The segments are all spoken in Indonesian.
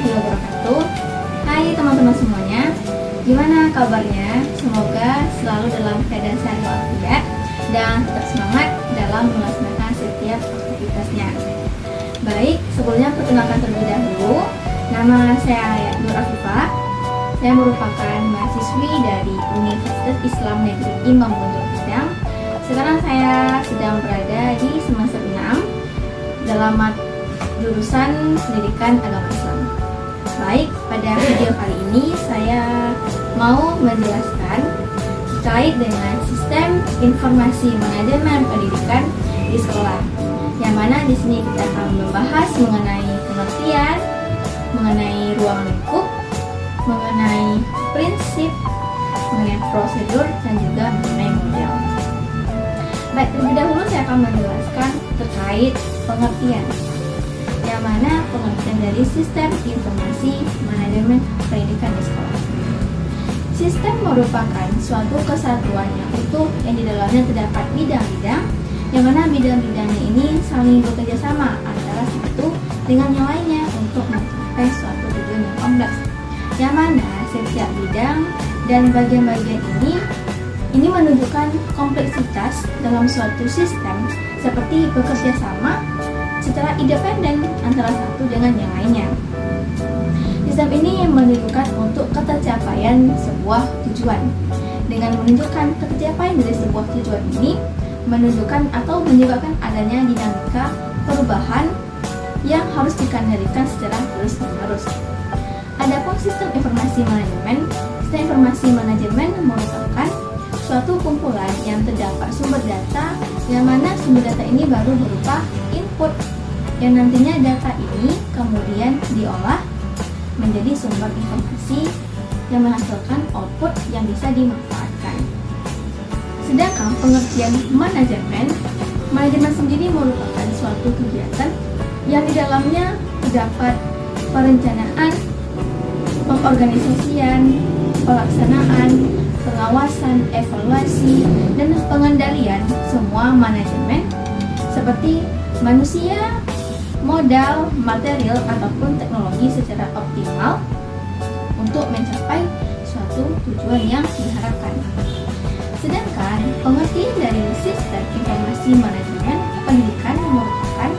warahmatullahi wabarakatuh. Hai teman-teman semuanya, gimana kabarnya? Semoga selalu dalam keadaan sehat walafiat dan tetap semangat dalam melaksanakan setiap aktivitasnya. Baik, sebelumnya perkenalkan terlebih dahulu, nama saya Nur Afifah. Saya merupakan mahasiswi dari Universitas Islam Negeri Imam Bonjol Padang. Sekarang saya sedang berada di semester 6 dalam jurusan Pendidikan Agama Islam. Baik, pada video kali ini saya mau menjelaskan terkait dengan sistem informasi manajemen pendidikan di sekolah. Yang mana di sini kita akan membahas mengenai pengertian, mengenai ruang lingkup, mengenai prinsip, mengenai prosedur, dan juga mengenai model. Baik, terlebih dahulu saya akan menjelaskan terkait pengertian, yang mana pengertian dari sistem informasi manajemen pendidikan di sekolah. Sistem merupakan suatu kesatuan yang utuh yang di dalamnya terdapat bidang-bidang, yang mana bidang-bidangnya ini saling bekerja sama antara satu dengan yang lainnya untuk mencapai suatu tujuan yang kompleks. Yang mana setiap bidang dan bagian-bagian ini menunjukkan kompleksitas dalam suatu sistem seperti bekerja sama secara independen antara satu dengan yang lainnya. Sistem ini menunjukkan untuk ketercapaian sebuah tujuan. Dengan menunjukkan ketercapaian dari sebuah tujuan ini menunjukkan atau menyebabkan adanya dinamika perubahan yang harus dikendalikan secara terus-menerus. Adapun sistem informasi manajemen merupakan suatu kumpulan yang terdapat sumber data, yang mana sumber data ini baru berupa input, yang nantinya data ini kemudian diolah menjadi sumber informasi yang menghasilkan output yang bisa dimanfaatkan. Sedangkan pengertian manajemen sendiri merupakan suatu kegiatan yang di dalamnya terdapat perencanaan, pengorganisasian, pelaksanaan, pengawasan, evaluasi, dan pengendalian semua manajemen seperti manusia, modal, material, ataupun teknologi secara optimal untuk mencapai suatu tujuan yang diharapkan. Sedangkan pengertian dari sistem informasi manajemen pendidikan merupakan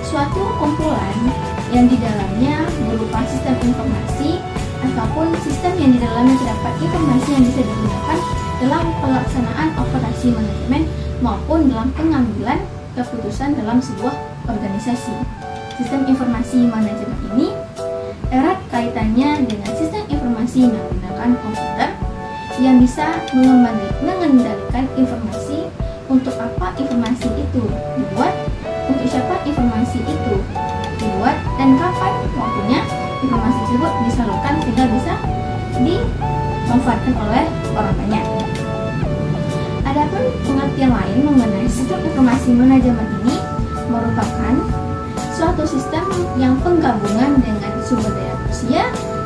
suatu kumpulan yang di dalamnya berupa sistem informasi ataupun sistem yang di dalamnya terdapat informasi yang bisa digunakan dalam pelaksanaan operasi manajemen maupun dalam pengambilan keputusan dalam sebuah organisasi. Sistem informasi manajemen ini erat kaitannya dengan sistem informasi menggunakan komputer yang bisa mengendalikan informasi, untuk apa informasi itu dibuat, untuk siapa informasi itu dibuat, dan kapan waktunya informasi tersebut disalurkan sehingga bisa dimanfaatkan oleh orang banyak. Adapun pengertian lain mengenai sistem informasi manajemen ini merupakan suatu sistem yang penggabungan dengan sumber daya manusia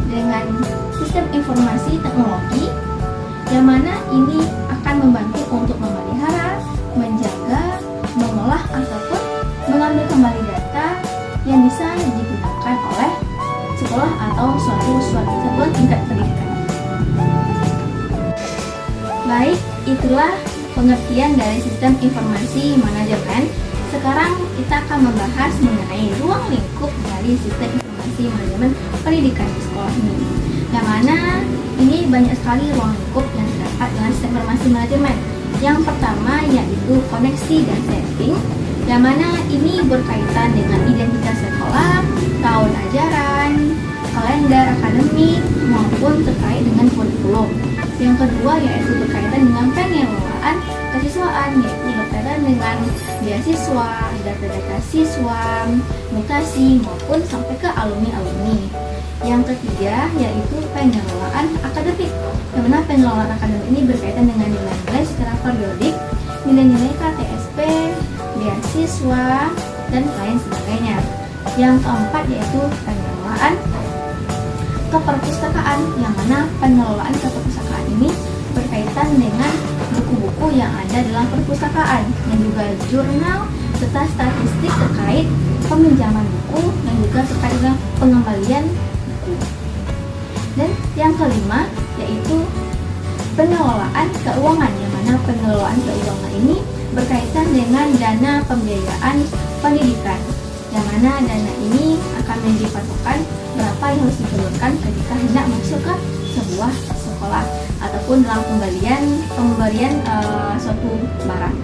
dengan sistem informasi teknologi, yang mana ini akan membantu untuk memelihara, menjaga, mengolah, ataupun mengambil kembali data yang bisa digunakan oleh sekolah atau suatu satuan tingkat pendidikan. Baik, itulah pengertian dari sistem informasi manajemen. Sekarang kita akan membahas mengenai ruang lingkup dari sistem informasi manajemen pendidikan di sekolah ini. Yang mana ini banyak sekali ruang lingkup yang terdapat dalam sistem informasi manajemen. Yang pertama yaitu koneksi dan setting, yang mana ini berkaitan dengan identitas sekolah, tahun ajaran, kalender akademik, maupun terkait dengan kurikulum. Yang kedua yaitu berkaitan dengan pengelolaan kesiswaan, yaitu berkaitan dengan beasiswa, data-data siswa, mutasi, maupun sampai ke alumni-alumni. Yang ketiga yaitu pengelolaan akademik, yang mana pengelolaan akademik ini berkaitan dengan nilai-nilai secara periodik, nilai-nilai KTSP, beasiswa, dan lain sebagainya. Yang keempat yaitu pengelolaan keperpustakaan, yang mana pengelolaan keperpustakaan ini berkaitan dengan buku-buku yang ada dalam perpustakaan, dan juga jurnal serta statistik terkait peminjaman buku, dan juga terkait dengan pengembalian Dan yang kelima yaitu pengelolaan keuangan, yang mana pengelolaan keuangan ini berkaitan dengan dana pembiayaan pendidikan, yang mana dana ini akan menjadi patokan berapa yang harus dikeluarkan ketika hendak masuk ke sebuah sekolah ataupun dalam pemberian suatu barang.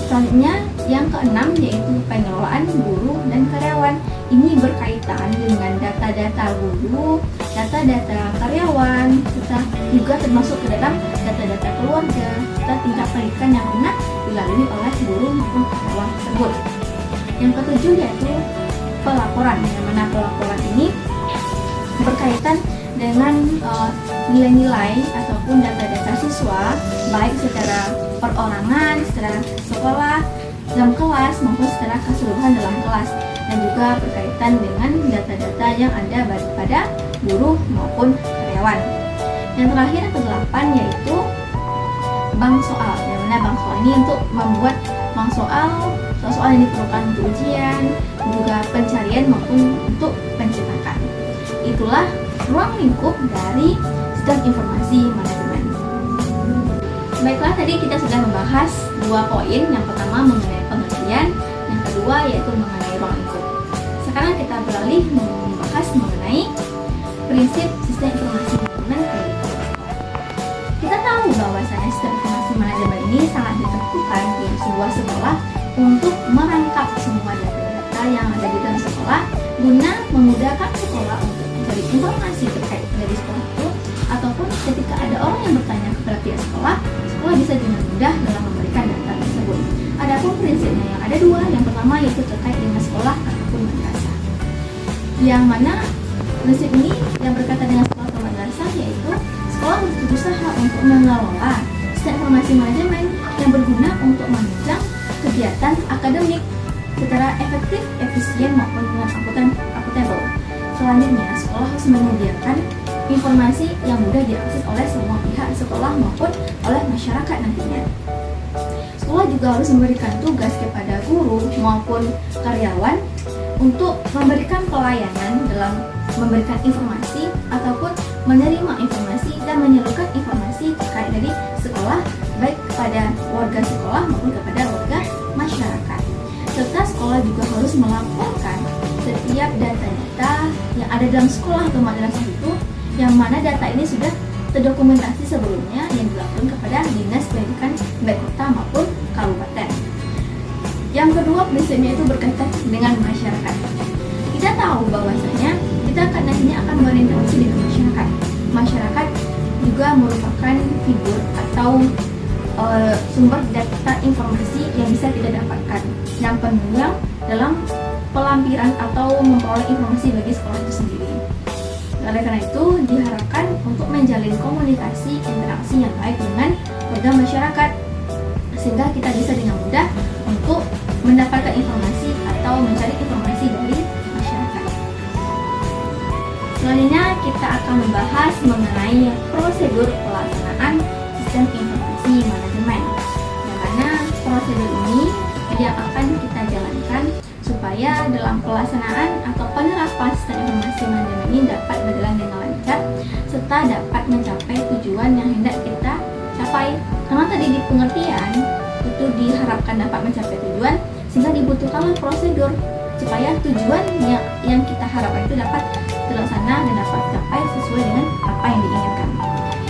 Selanjutnya yang keenam yaitu pengelolaan guru dan karyawan. Ini berkaitan dengan data-data guru, data-data karyawan, serta juga termasuk ke dalam data-data keluarga, serta tingkat pendidikan yang pernah dilalui oleh guru maupun karyawan tersebut. Yang ketujuh yaitu pelaporan, yang mana pelaporan ini berkaitan dengan nilai-nilai ataupun data-data siswa, baik secara perorangan, secara sekolah, dalam kelas maupun secara keseluruhan dalam kelas, dan juga berkaitan dengan data-data yang ada pada guru maupun karyawan. Yang terakhir yang ke-8 yaitu bank soal, yang mana bank soal ini untuk membuat bank soal yang diperlukan untuk ujian, juga pencarian maupun untuk pencetakan. Itulah ruang lingkup dari sistem informasi manajemen. Baiklah, tadi kita sudah membahas 2 poin. Yang pertama mengenai pengertian, yang kedua yaitu mengenai ruang lingkup. Sekarang kita beralih membahas mengenai prinsip sistem informasi manajemen. Kita tahu bahwasanya sistem informasi manajemen ini sangat ditentukan di sebuah sekolah untuk merangkap semua data-data yang ada di dalam sekolah guna memudahkan sekolah untuk mencari informasi terkait dari sekolah itu, ataupun ketika ada orang yang bertanya kepada pihak sekolah bisa dengan mudah dalam memberikan data tersebut. Adapun prinsipnya yang ada 2, yang pertama yaitu terkait dengan sekolah ataupun madrasah, yang mana prinsip ini yang berkaitan dengan sekolah atau madrasah yaitu sekolah harus berusaha untuk mengelola sistem informasi manajemen yang berguna untuk menunjang kegiatan akademik secara efektif, efisien maupun dengan akuntabel. Selanjutnya, sekolah harus menyediakan informasi yang mudah diakses oleh semua pihak sekolah maupun oleh masyarakat nantinya. Sekolah juga harus memberikan tugas kepada guru maupun karyawan untuk memberikan pelayanan dalam memberikan informasi ataupun menerima informasi dan menyalurkan informasi terkait dari sekolah, baik kepada warga sekolah maupun kepada warga masyarakat. Serta sekolah juga harus melaporkan setiap data-data yang ada dalam sekolah atau madrasah itu, yang mana data ini sudah terdokumentasi sebelumnya yang dilaporkan kepada Dinas Pendidikan baik kota maupun kabupaten. Yang kedua prinsipnya itu berkaitan dengan masyarakat. Kita tahu bahwasanya kita nantinya akan berinteraksi dengan masyarakat. Masyarakat juga merupakan figur atau sumber data informasi yang bisa kita dapatkan, yang penunjang dalam pelampiran atau memperoleh informasi bagi sekolah itu sendiri. Oleh karena itu, diharapkan untuk menjalin komunikasi interaksi yang baik dengan warga masyarakat, sehingga kita bisa dengan mudah untuk mendapatkan informasi atau mencari informasi dari masyarakat. Selanjutnya, kita akan membahas mengenai prosedur pelaksanaan sistem informasi manajemen, yang mana prosedur ini yang akan kita jalankan supaya dalam pelaksanaan atau penerapan sistem informasi manajemen ini dapat berjalan dengan lancar serta dapat mencapai tujuan yang hendak kita capai. Karena tadi di pengertian itu diharapkan dapat mencapai tujuan, sehingga dibutuhkanlah prosedur supaya tujuan yang kita harapkan itu dapat terlaksana dan dapat tercapai sesuai dengan apa yang diinginkan.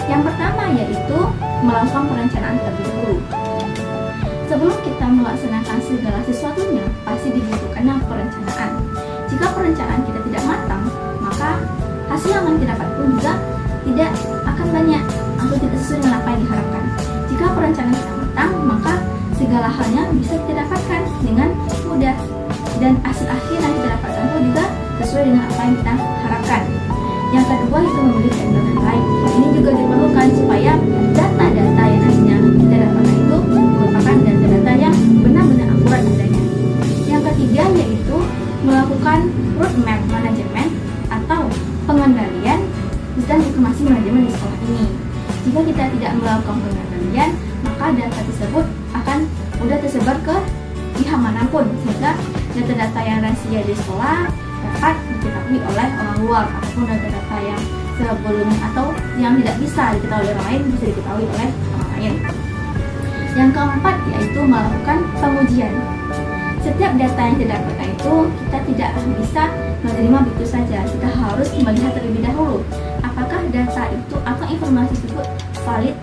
Yang pertama yaitu melakukan perencanaan terlebih dahulu. Sebelum kita melaksanakan segala sesuatunya, pasti dibutuhkan perencanaan. Jika perencanaan kita tidak matang, maka hasil yang kita dapat pun juga tidak akan banyak atau tidak sesuai dengan apa yang diharapkan. Jika perencanaan kita matang, maka segala halnya bisa kita dapatkan dengan mudah, dan hasil akhir yang kita dapatkan pun juga sesuai dengan apa yang kita harapkan. Yang kedua itu memiliki environment baik. Ini juga diperlukan supaya data-data yang nantinya kita dapatkan itu merupakan data-data yang benar-benar akurat adanya. Yang ketiga yaitu melakukan roadmap manajemen atau pengendalian sistem informasi manajemen di sekolah ini. Jika kita tidak melakukan pengendalian, maka data tersebut akan mudah tersebar ke pihak manapun, sehingga data-data yang rahasia di sekolah dapat diketahui oleh orang luar, ataupun data-data yang sebelumnya atau yang tidak bisa diketahui oleh orang lain bisa diketahui oleh orang lain. Yang keempat yaitu melakukan pengujian. Setiap data yang didapatkan itu kita tidak bisa menerima begitu saja. Kita harus melihat terlebih dahulu apakah data itu atau informasi tersebut valid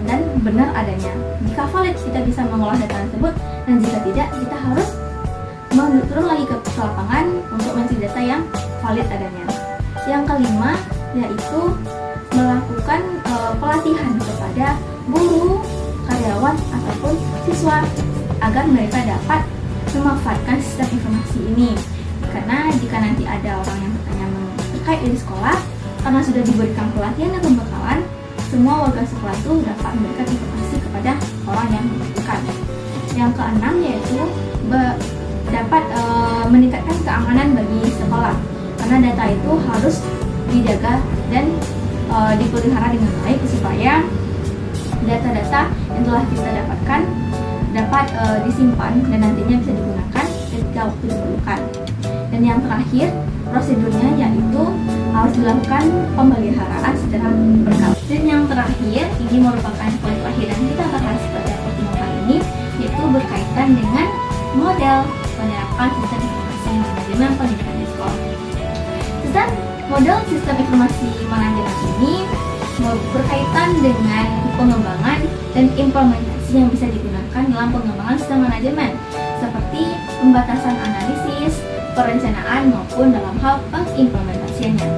dan benar adanya. Jika valid kita bisa mengolah data tersebut, dan jika tidak kita harus turun lagi ke lapangan untuk mencari data yang valid adanya. Yang kelima yaitu melakukan pelatihan kepada guru, karyawan ataupun siswa agar mereka dapat memanfaatkan sistem informasi ini. Karena jika nanti ada orang yang bertanya terkait di sekolah, karena sudah diberikan pelatihan dan pembekalan, semua warga sekolah itu dapat memberikan informasi kepada orang yang membutuhkan. Yang keenam yaitu dapat meningkatkan keamanan bagi sekolah, karena data itu harus dijaga dan dipelihara dengan baik supaya data-data yang telah kita dapatkan dapat disimpan dan nantinya bisa digunakan ketika waktu diperlukan. Dan yang terakhir prosedurnya yaitu harus dilakukan pemeliharaan secara berkala. Dan yang terakhir ini merupakan poin terakhir yang kita bahas pada pertemuan kali ini, yaitu berkaitan dengan model penerapan sistem informasi manajemen pendidikan di sekolah. Model sistem informasi manajemen ini berkaitan dengan pengembangan dan implementasi yang bisa digunakan dalam pengembangan sistem manajemen, seperti pembatasan analisis, perencanaan maupun dalam hal pengimplementasiannya.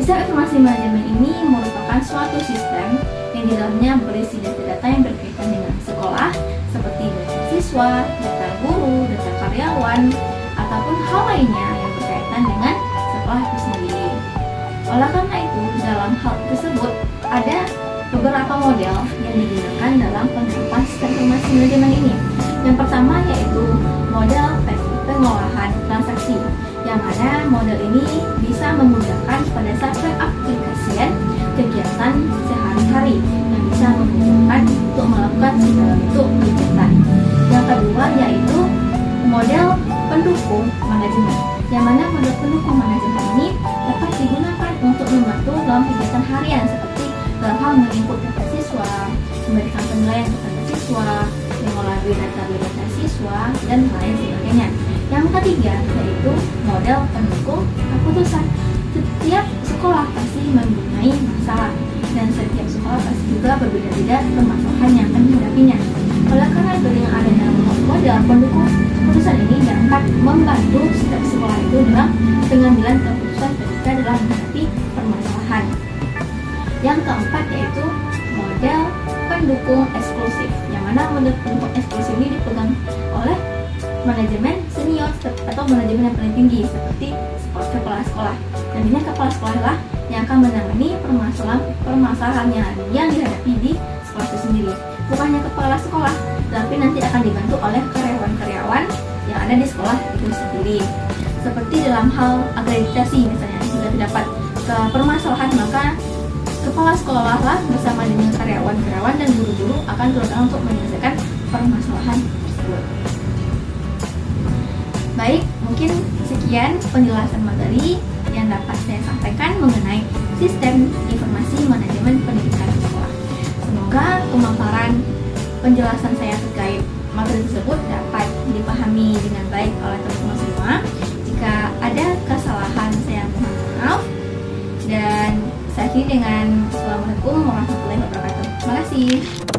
Sistem informasi manajemen ini merupakan suatu sistem yang di dalamnya berisi data-data yang berkaitan dengan sekolah, seperti data siswa, data guru, data karyawan, ataupun hal lainnya yang berkaitan dengan sekolah itu sendiri. Oleh karena itu, dalam hal tersebut ada beberapa model yang digunakan dalam penerapan sistem informasi manajemen ini. Yang pertama yaitu model pengolahan transaksi, yang mana model ini bisa memudahkan pada saat pengaplikasian kegiatan sehari-hari yang bisa memudahkan untuk melakukan segala bentuk kegiatan. Yang kedua yaitu model pendukung manajemen, yang mana model pendukung manajemen ini dapat digunakan untuk membantu dalam kegiatan harian seperti dalam hal menginput data siswa, memberikan penilaian kepada siswa, mengolah data siswa, dan lain sebagainya. Yang ketiga yaitu model pendukung keputusan. Setiap sekolah pasti mempunyai masalah, dan setiap sekolah pasti juga berbeda-beda permasalahan yang akan dihadapinya. Oleh karena itu, dengan adanya model pendukung keputusan ini dapat membantu setiap sekolah itu dalam pengambilan keputusan ketika dalam menghadapi permasalahan. Yang keempat yaitu model pendukung eksklusif, yang mana model pendukung eksklusif ini dipegang oleh manajemen senior atau manajemen yang paling tinggi seperti kepala sekolah. Nantinya kepala sekolah lah yang akan menangani permasalahan yang dihadapi di sekolah itu sendiri. Bukan hanya kepala sekolah, tapi nanti akan dibantu oleh karyawan-karyawan yang ada di sekolah itu sendiri. Seperti dalam hal akreditasi misalnya, jika terdapat permasalahan maka kepala sekolah lah bersama dengan karyawan-karyawan dan guru-guru akan turun tangan untuk menyelesaikan permasalahan tersebut. Baik, mungkin sekian penjelasan materi yang dapat saya sampaikan mengenai sistem informasi manajemen pendidikan sekolah. Semoga pemaparan penjelasan saya terkait materi tersebut dapat dipahami dengan baik oleh teman-teman semua. Jika ada kesalahan saya mohon maaf, dan saya akhiri dengan Assalamualaikum warahmatullahi wabarakatuh. Terima kasih.